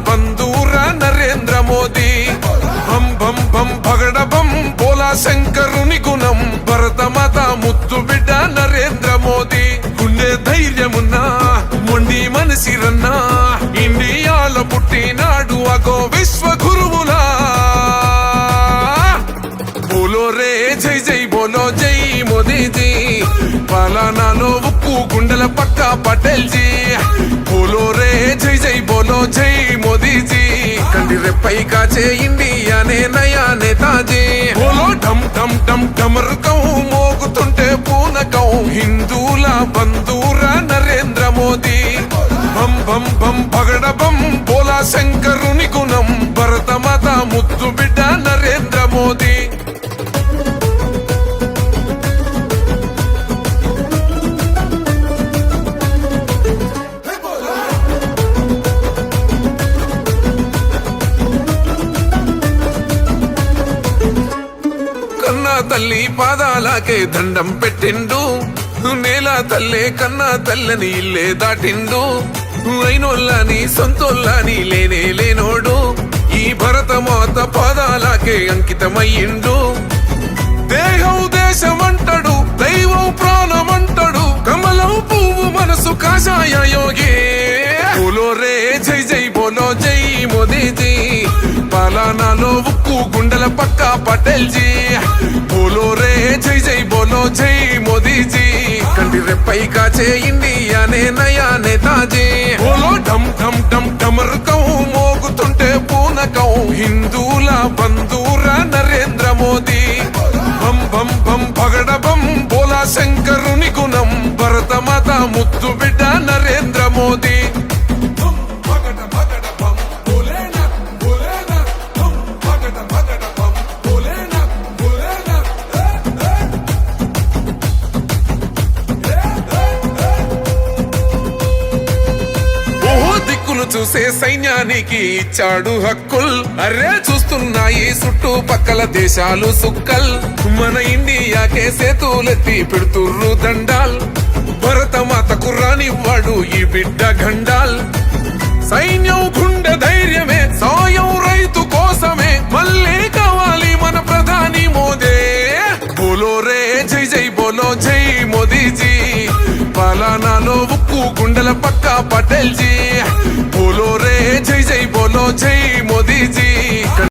బంధూరా నరేంద్ర మోదీ బం బం బం భగడ బం బోలా శంకరుని గుణం భరతమాత ముద్దు బిడ్డ నరేంద్ర మోదీ గుండె ధైర్యమున్నా మొండి మనసిరన్నా ఇండియాలో పుట్టినాడు అగో విశ్వ గురువులా బోలో రే జై జై బోలో జై మోదీజీ పాలనాలో ఉప్పు గుండెల పక్క పటేల్ జీ బోలో రే జై జై బోలో జై మోదీజీ కండి రెప్పై కాచే ఇండియానే నయా నేతాజీ బోలో ఢమ్ ఢమ్ ఢమ్ ఢమరుకం మోగుతుంటే పూనకం హిందూల బంధూరా నరేంద్ర మోదీ బం బం బం భగడ బం బోలా శంకరుని గుణం భరతమాత ముద్దు బిడ్డ నరేంద్ర మోదీ తల్లి పాదాలకే దండం పెట్టిండు నేల తల్లే కన్నా తల్లని ఇల్లే దాటిండు అయినోళ్ళని సొంతోళ్ళని లేనే లేనోడు ఈ భరతమాత పాదాలకే అంకితమయ్యిండు దేహం దేశమంటాడు దైవం ప్రాణమంటాడు కమలం పువ్వు మనసు కాషాయ యోగి బోలో రే జై జై బోలో జై మోదీజీ పాలనాలో ఉక్కు గుండెల పక్క పటేల్ జీ బోలో రే జై జై బోలో జై మోదీజీ కంటి రెప్పై కాచే ఇండియానే నయా నేతాజీ బోలో ఢమ్ ఢమ్ ఢమ్ ఢమరుకం మోగుతుంటే పూనకం హిందూల బంధూరా నరేంద్ర మోదీ బం బం బం భగడ బం బోలా శంకరుని గుణం భరతమాత ముద్దు బిడ్డ నరేంద్ర మోదీ చూసే సైన్యానికి ఇచ్చాడు హక్కుల్ అరే చూస్తున్నాయి చుట్టుపక్కల దేశాలు సుక్కల్ మన ఇండియాకే సేతులెత్తి పెడుతుర్రు దండాల్ భరతమాతకు రానివ్వాడు ఈ బిడ్డ గండాల్ సైన్యం గుండె ధైర్యమే సాయం రైతు కోసమే మళ్ళీ కావాలి మన ప్రధాని మోదీ బోలో రే జై జై బోలో జై మోదీజీ పాలనాలో ఉక్కు గుండెల పక్క పటేల్ జీ